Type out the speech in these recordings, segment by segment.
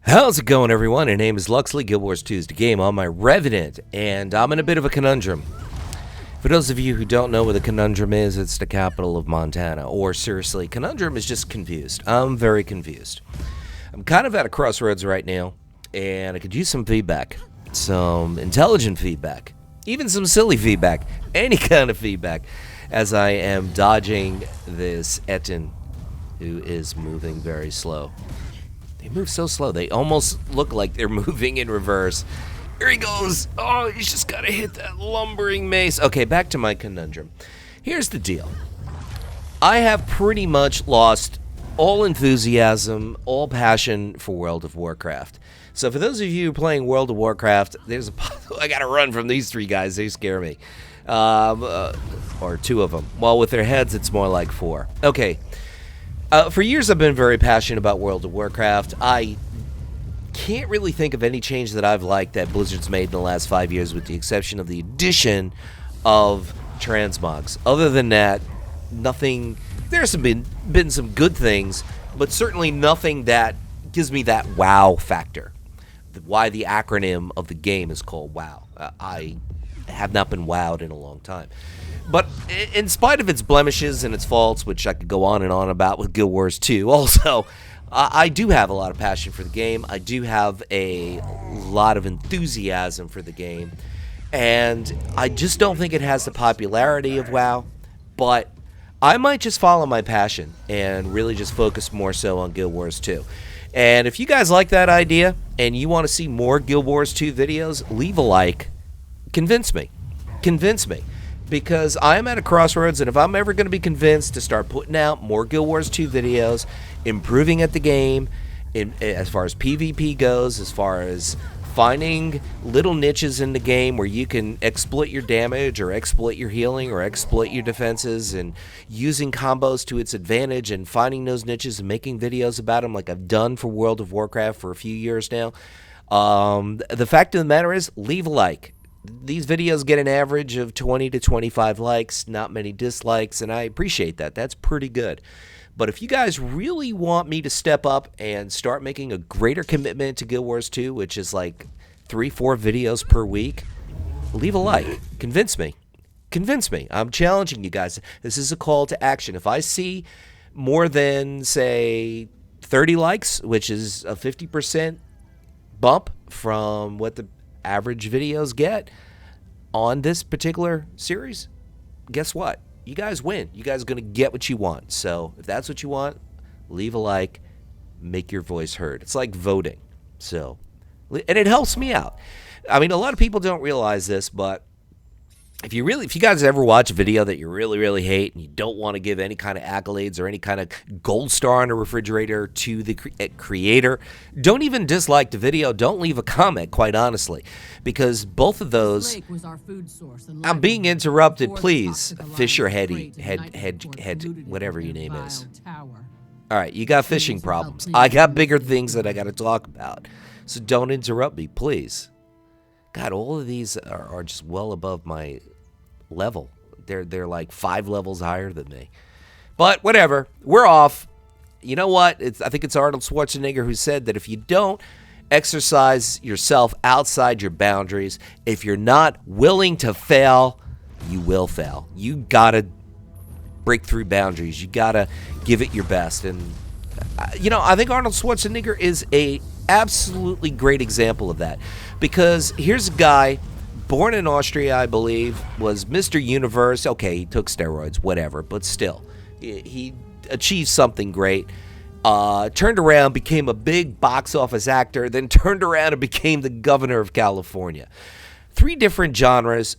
How's it going, everyone? My name is Luxeley, Guild Wars 2's the game on my Revenant, and I'm in a bit of a conundrum. For those of you who don't know what the Conundrum is, it's the capital of Montana. Or, seriously, Conundrum is just confused. I'm very confused. I'm kind of at a crossroads right now, and I could use some feedback. Some intelligent feedback. Even some silly feedback. Any kind of feedback. As I am dodging this Etin, who is moving very slow. They move so slow. They almost look like they're moving in reverse. Here he goes. Oh, he's just got to hit that lumbering mace. Okay, back to my conundrum. Here's the deal. I have pretty much lost all enthusiasm, all passion for World of Warcraft. So for those of you playing World of Warcraft, there's a I got to run from these three guys. They scare me. Or two of them. Well, with their heads, it's more like four. Okay. For years, I've been very passionate about World of Warcraft. I can't really think of any change that I've liked that Blizzard's made in the last 5 years, with the exception of the addition of transmogs. Other than that, nothing. There's been some good things, but certainly nothing that gives me that wow factor. Why the acronym of the game is called WoW. I have not been wowed in a long time. But in spite of its blemishes and its faults, which I could go on and on about with Guild Wars 2 also, I do have a lot of passion for the game. I do have a lot of enthusiasm for the game. And I just don't think it has the popularity of WoW. But I might just follow my passion and really just focus more so on Guild Wars 2. And if you guys like that idea and you want to see more Guild Wars 2 videos, leave a like. Convince me. Convince me. Because I'm at a crossroads, and if I'm ever going to be convinced to start putting out more Guild Wars 2 videos, improving at the game, as far as PvP goes, as far as finding little niches in the game where you can exploit your damage or exploit your healing or exploit your defenses, and using combos to its advantage and finding those niches and making videos about them like I've done for World of Warcraft for a few years now. The fact of the matter is, leave a like. These videos get an average of 20 to 25 likes, not many dislikes, and I appreciate that. That's pretty good. But if you guys really want me to step up and start making a greater commitment to Guild Wars 2, which is like 3-4 videos per week, leave a like. Convince me. Convince me. I'm challenging you guys. This is a call to action. If I see more than, say, 30 likes, which is a 50% bump from what the average videos get on this particular series, guess what? You guys win. You guys are going to get what you want. So if that's what you want, leave a like, make your voice heard. It's like voting. So, and it helps me out. I mean, a lot of people don't realize this, but if you guys ever watch a video that you really hate and you don't want to give any kind of accolades or any kind of gold star on a refrigerator to the creator, don't even dislike the video. Don't leave a comment, quite honestly, because both of those. I'm being interrupted. Please, Fisher head, whatever your name is. All right, you got fishing problems. I got bigger things that I got to talk about, so don't interrupt me, please. God, all of these are just well above my level. They're like 5 levels higher than me. But whatever, we're off. You know what? I think it's Arnold Schwarzenegger who said that if you don't exercise yourself outside your boundaries, if you're not willing to fail, you will fail. You gotta break through boundaries. You gotta give it your best. And I think Arnold Schwarzenegger is a absolutely great example of that, because here's a guy born in Austria, I believe, was Mr. Universe. Okay, he took steroids, whatever, but still, he achieved something great. Turned around, became a big box office actor, then turned around and became the governor of California. 3 different genres,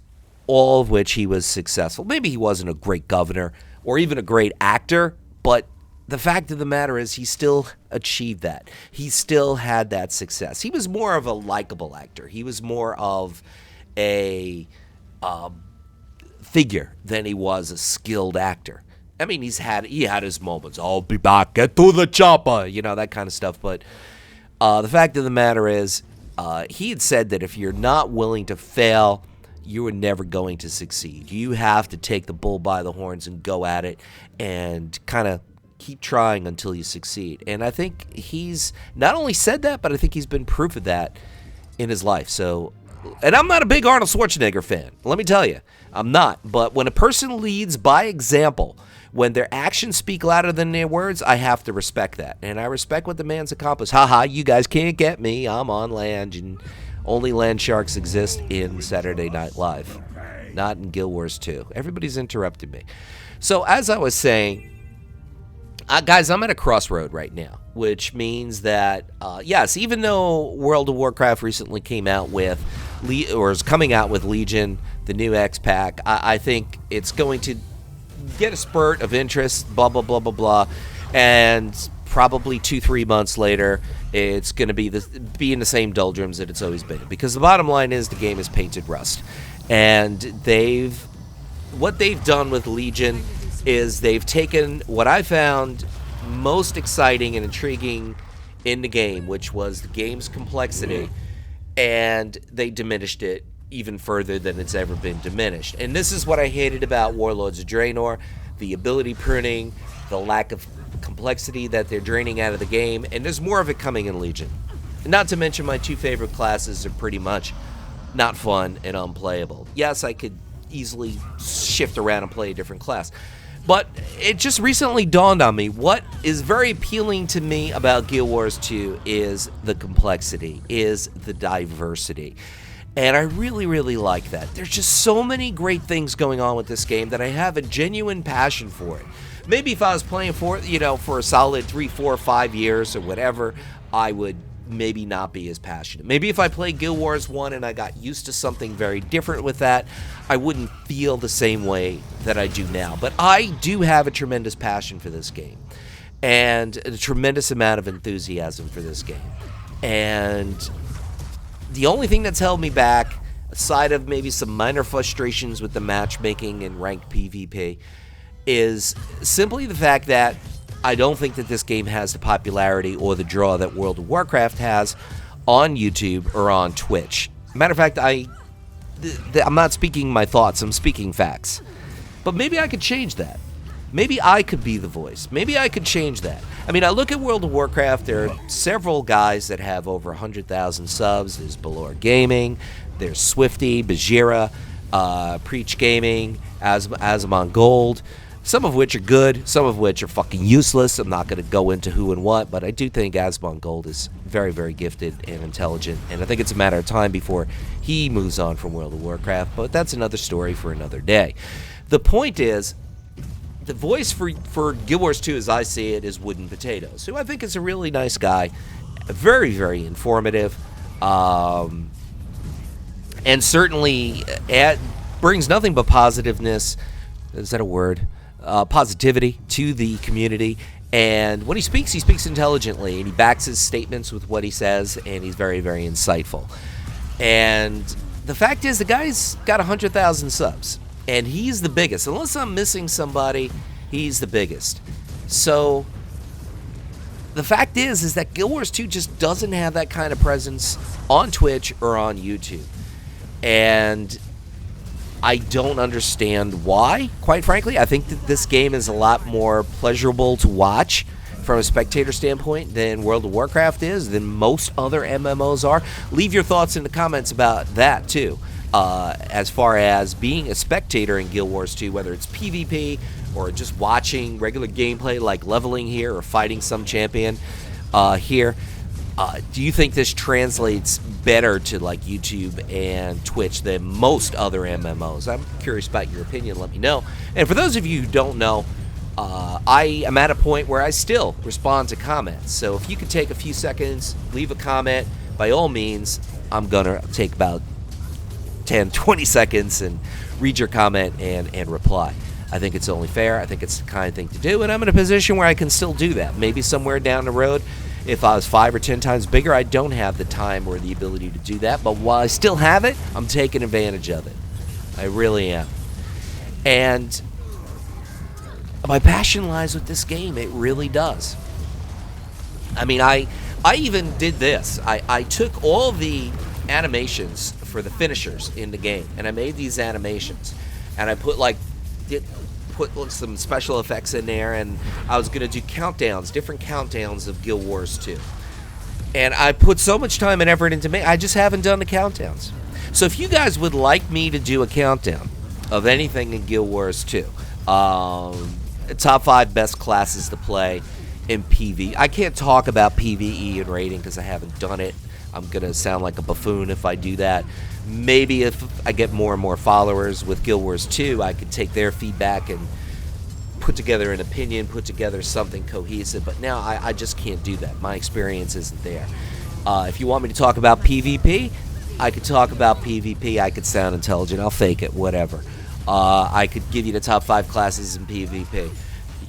all of which he was successful. Maybe he wasn't a great governor or even a great actor, but the fact of the matter is he still achieved that. He still had that success. He was more of a likable actor. He was more of a figure than he was a skilled actor. I mean, he had his moments. I'll be back. Get to the chopper. That kind of stuff. But the fact of the matter is, he had said that if you're not willing to fail, you are never going to succeed. You have to take the bull by the horns and go at it and kind of keep trying until you succeed. And I think he's not only said that, but I think he's been proof of that in his life. So, and I'm not a big Arnold Schwarzenegger fan. Let me tell you, I'm not. But when a person leads by example, when their actions speak louder than their words, I have to respect that. And I respect what the man's accomplished. Haha, you guys can't get me. I'm on land, and only land sharks exist in Saturday Night Live, not in Guild Wars 2. Everybody's interrupted me. So as I was saying, guys, I'm at a crossroad right now, which means that, yes, even though World of Warcraft recently came out with, or is coming out with Legion, the new X-Pack, I think it's going to get a spurt of interest, blah, blah, blah, blah, blah, and probably 2-3 months later, it's going to be in the same doldrums that it's always been. Because the bottom line is the game is painted rust. And what they've done with Legion is they've taken what I found most exciting and intriguing in the game, which was the game's complexity, and they diminished it even further than it's ever been diminished. And this is what I hated about Warlords of Draenor, the ability pruning, the lack of complexity that they're draining out of the game, and there's more of it coming in Legion. Not to mention my two favorite classes are pretty much not fun and unplayable. Yes, I could easily shift around and play a different class, but it just recently dawned on me what is very appealing to me about Guild Wars 2 is the complexity, is the diversity. And I really, really like that. There's just so many great things going on with this game that I have a genuine passion for it. Maybe if I was playing for a solid 3, 4, 5 years or whatever, I would maybe not be as passionate. Maybe if I played Guild Wars 1 and I got used to something very different with that, I wouldn't feel the same way that I do now. But I do have a tremendous passion for this game and a tremendous amount of enthusiasm for this game. And the only thing that's held me back, aside of maybe some minor frustrations with the matchmaking and ranked PvP, is simply the fact that I don't think that this game has the popularity or the draw that World of Warcraft has on YouTube or on Twitch. Matter of fact, I'm not speaking my thoughts, I'm speaking facts. But maybe I could change that. Maybe I could be the voice. Maybe I could change that. I mean, I look at World of Warcraft, there are several guys that have over 100,000 subs. There's Balor Gaming, there's Swifty, Bajira, Preach Gaming, Azamon Gold, some of which are good, some of which are fucking useless. I'm not going to go into who and what, but I do think Azamon Gold is very, very gifted and intelligent, and I think it's a matter of time before he moves on from World of Warcraft, but that's another story for another day. The point is, the voice for Guild Wars 2, as I see it, is Wooden Potatoes, who I think is a really nice guy, very, very informative, and certainly brings nothing but positiveness. Is that a word? Positivity to the community. And when he speaks intelligently, and he backs his statements with what he says, and he's very, very insightful. And the fact is, the guy's got 100,000 subs. And he's the biggest. Unless I'm missing somebody, he's the biggest. So the fact is that Guild Wars 2 just doesn't have that kind of presence on Twitch or on YouTube. And I don't understand why, quite frankly. I think that this game is a lot more pleasurable to watch from a spectator standpoint than World of Warcraft is, than most other MMOs are. Leave your thoughts in the comments about that, too. As far as being a spectator in Guild Wars 2, whether it's PvP or just watching regular gameplay like leveling here or fighting some champion here, do you think this translates better to like YouTube and Twitch than most other MMOs? I'm curious about your opinion. Let me know. And for those of you who don't know, I am at a point where I still respond to comments. So if you could take a few seconds, leave a comment, by all means, I'm going to take about 10, 20 seconds and read your comment and reply. I think it's only fair. I think it's the kind of thing to do, and I'm in a position where I can still do that. Maybe somewhere down the road, if I was 5 or 10 times bigger, I don't have the time or the ability to do that, but while I still have it, I'm taking advantage of it. I really am. And my passion lies with this game. It really does. I mean, I even did this. I took all the animations for the finishers in the game, and I made these animations, and I put like put some special effects in there, and I was gonna do countdowns, different countdowns of Guild Wars 2. And I put so much time and effort into I just haven't done the countdowns. So if you guys would like me to do a countdown of anything in Guild Wars 2, top 5 best classes to play in PvE. I can't talk about PvE and raiding because I haven't done it. I'm going to sound like a buffoon if I do that. Maybe if I get more and more followers with Guild Wars 2, I could take their feedback and put together an opinion, put together something cohesive. But now I just can't do that. My experience isn't there. If you want me to talk about PvP, I could talk about PvP. I could sound intelligent. I'll fake it, whatever. I could give you the top 5 classes in PvP.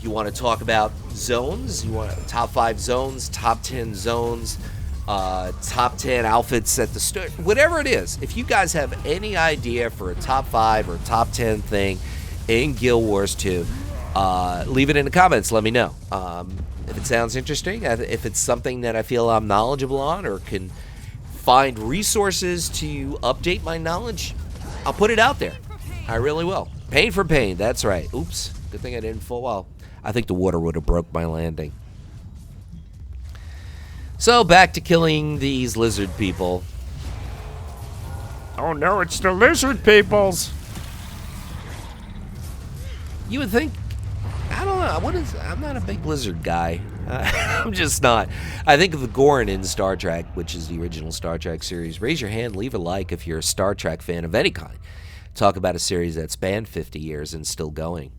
You want to talk about zones? You want top 5 zones, top 10 zones, top 10 outfits at the start, whatever it is. If you guys have any idea for a top 5 or top 10 thing in Guild Wars 2, leave it in the comments. Let me know. If it sounds interesting, if it's something that I feel I'm knowledgeable on or can find resources to update my knowledge, I'll put it out there. I really will. Pain for pain. That's right. Oops. Good thing I didn't fall well. I think the water would have broke my landing. So back to killing these lizard people. Oh no, it's the lizard peoples. You would think, I don't know, I'm not a big lizard guy. I'm just not. I think of the Gorn in Star Trek, which is the original Star Trek series. Raise your hand, leave a like if you're a Star Trek fan of any kind. Talk about a series that spanned 50 years and still going.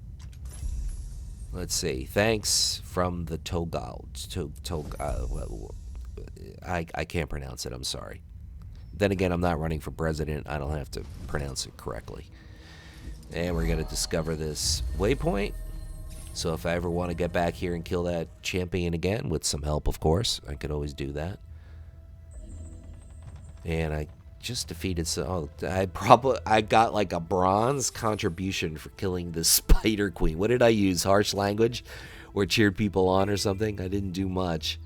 Let's see. Thanks from the Togal. I can't pronounce it. I'm sorry. Then again, I'm not running for president. I don't have to pronounce it correctly. And we're going to discover this waypoint. So if I ever want to get back here and kill that champion again, with some help, of course, I could always do that. And I just defeated I got like a bronze contribution for killing the Spider Queen. What did I use? Harsh language? Or cheered people on or something? I didn't do much.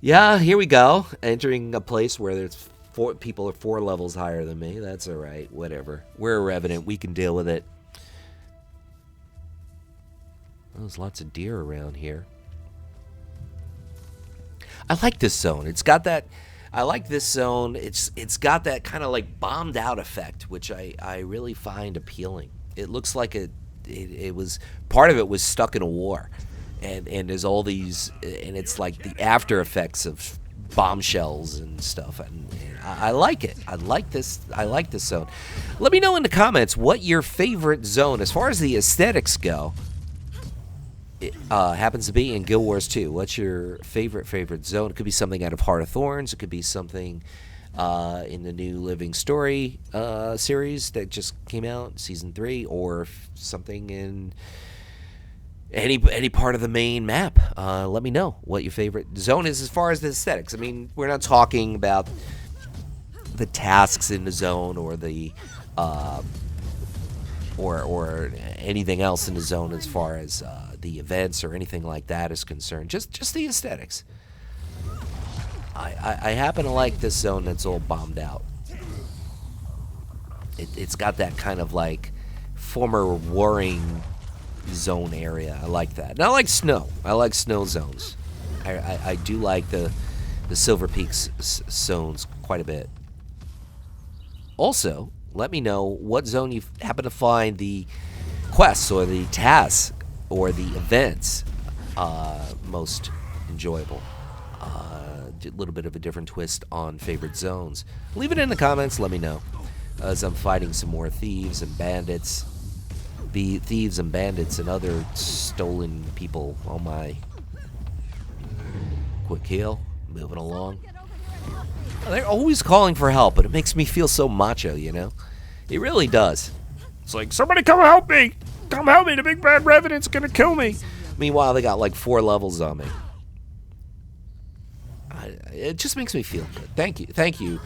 Yeah, here we go. Entering a place where there's people are 4 levels higher than me. That's alright. Whatever. We're a Revenant. We can deal with it. Oh, there's lots of deer around here. I like this zone. It's got that... I like this zone. It's got that kind of like bombed out effect, which I really find appealing. It looks like it was part of it was stuck in a war, and there's all these, and it's like the after effects of bombshells and stuff, and I like it. I like this zone. Let me know in the comments what your favorite zone, as far as the aesthetics go, happens to be in Guild Wars 2. What's your favorite zone? It could be something out of Heart of Thorns. It could be something in the new Living Story series that just came out, Season 3, or something in any part of the main map. Let me know what your favorite zone is as far as the aesthetics. I mean, we're not talking about the tasks in the zone or the or anything else in the zone as far as the events or anything like that is concerned. Just the aesthetics. I happen to like this zone that's all bombed out. It's got that kind of like former warring zone area. I like that. And I like snow. I like snow zones. I do like the Silver Peaks zones quite a bit. Also, let me know what zone you happen to find the quests or the tasks or the events most enjoyable. A little bit of a different twist on favorite zones. Leave it in the comments. Let me know. As I'm fighting some more thieves and bandits. The thieves and bandits and other stolen people on my quick heal. Moving along. They're always calling for help, but it makes me feel so macho, you know? It really does. It's like, somebody come help me! Come help me, the big bad Revenant's gonna kill me! Meanwhile, they got like 4 levels on me. It just makes me feel good. Thank you,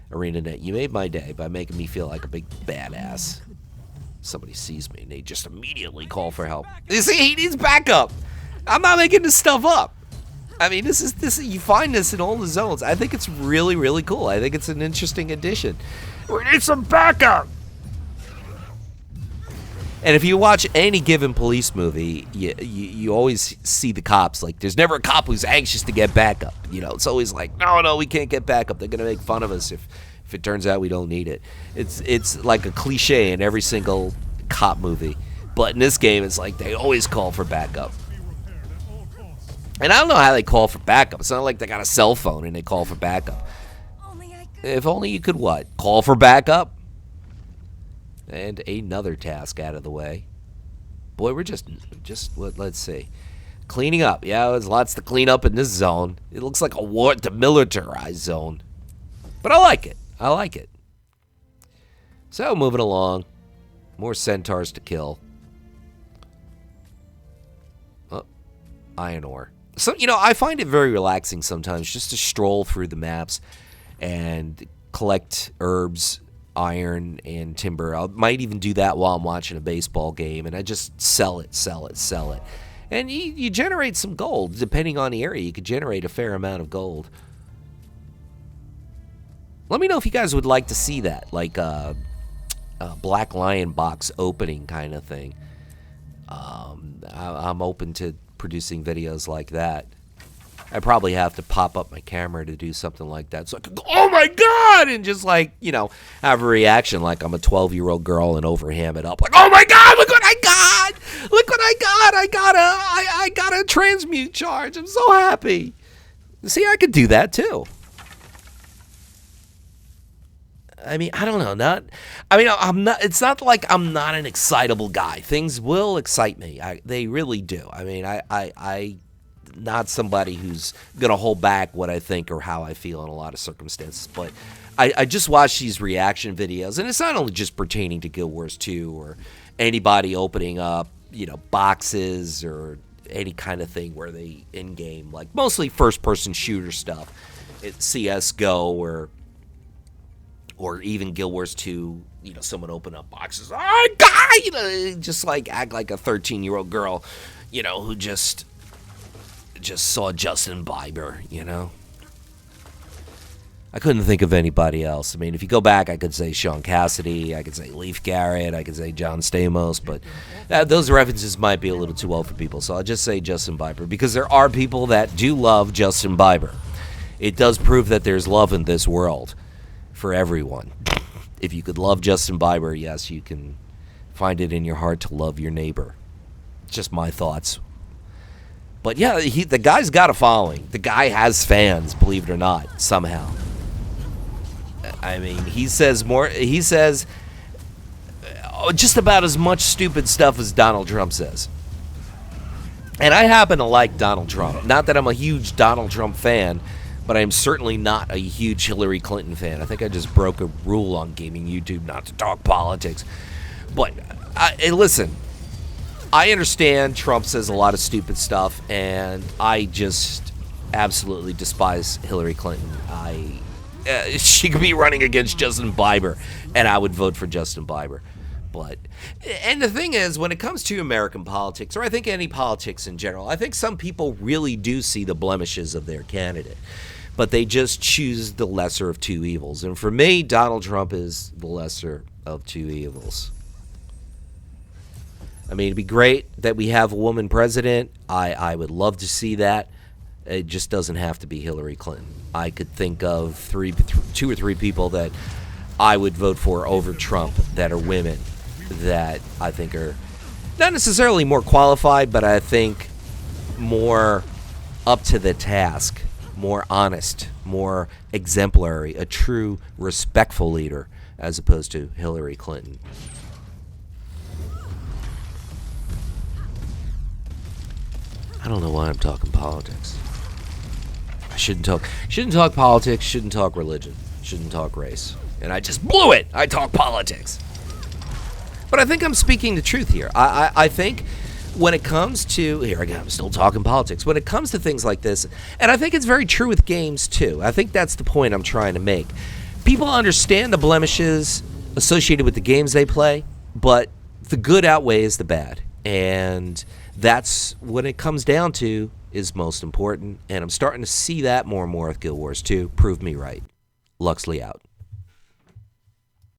ArenaNet. You made my day by making me feel like a big badass. Somebody sees me and they just immediately call for help. You see, he needs backup. I'm not making this stuff up. I mean, this is you find this in all the zones. I think it's really, really cool. I think it's an interesting addition. We need some backup! And if you watch any given police movie, you always see the cops. Like, there's never a cop who's anxious to get backup. You know, it's always like, no, we can't get backup. They're going to make fun of us if it turns out we don't need it. It's like a cliche in every single cop movie. But in this game, it's like they always call for backup. And I don't know how they call for backup. It's not like they got a cell phone and they call for backup. If only you could what? Call for backup? And another task out of the way. Boy, we're just what? Let's see. Cleaning up. Yeah, there's lots to clean up in this zone. It looks like a demilitarized zone. But I like it. I like it. So, moving along. More centaurs to kill. Oh, iron ore. So, you know, I find it very relaxing sometimes just to stroll through the maps and collect herbs, iron, and timber. I might even do that while I'm watching a baseball game, and I just sell it. And you generate some gold. Depending on the area, you could generate a fair amount of gold. Let me know if you guys would like to see that, like a Black Lion box opening kind of thing. I'm open to producing videos like that. I probably have to pop up my camera to do something like that, so I could go, oh my god, and just like, you know, have a reaction like I'm a 12-year-old girl and overham it up like, oh my god, look what I got! Look what I got! I got a transmute charge. I'm so happy. See, I could do that too. I mean, I don't know. I'm not. It's not like I'm not an excitable guy. Things will excite me. They really do. I mean, I not somebody who's gonna hold back what I think or how I feel in a lot of circumstances. But I just watch these reaction videos, and it's not only just pertaining to Guild Wars 2 or anybody opening up, you know, boxes or any kind of thing where they in game, like mostly first-person shooter stuff, CS:GO or even Guild Wars 2, you know, someone open up boxes, oh god, you know, just like act like a 13-year-old girl, you know, who just saw Justin Bieber, you know. I couldn't think of anybody else. I mean, if you go back, I could say Sean Cassidy, I could say Leif Garrett, I could say John Stamos, but those references might be a little too old for people, so I'll just say Justin Bieber, because there are people that do love Justin Bieber. It does prove that there's love in this world for everyone. If you could love Justin Bieber, yes, you can find it in your heart to love your neighbor. Just my thoughts. But yeah, the guy's got a following. The guy has fans, believe it or not, somehow. I mean, he says just about as much stupid stuff as Donald Trump says. And I happen to like Donald Trump. Not that I'm a huge Donald Trump fan, but I'm certainly not a huge Hillary Clinton fan. I think I just broke a rule on gaming YouTube not to talk politics. But, listen, I understand Trump says a lot of stupid stuff, and I just absolutely despise Hillary Clinton. She could be running against Justin Bieber, and I would vote for Justin Bieber. And the thing is, when it comes to American politics, or I think any politics in general, I think some people really do see the blemishes of their candidate, but they just choose the lesser of two evils. And for me, Donald Trump is the lesser of two evils. I mean, it'd be great that we have a woman president. I would love to see that. It just doesn't have to be Hillary Clinton. I could think of two or three people that I would vote for over Trump that are women that I think are not necessarily more qualified, but I think more up to the task, more honest, more exemplary, a true respectful leader as opposed to Hillary Clinton. I don't know why I'm talking politics. I shouldn't talk politics, shouldn't talk religion, shouldn't talk race. And I just blew it. I talk politics. But I think I'm speaking the truth here. I think when it comes to, here again, I'm still talking politics. When it comes to things like this, and I think it's very true with games too. I think that's the point I'm trying to make. People understand the blemishes associated with the games they play, but the good outweighs the bad. And that's what it comes down to is most important. And I'm starting to see that more and more with Guild Wars 2. Prove me right. Luxley out.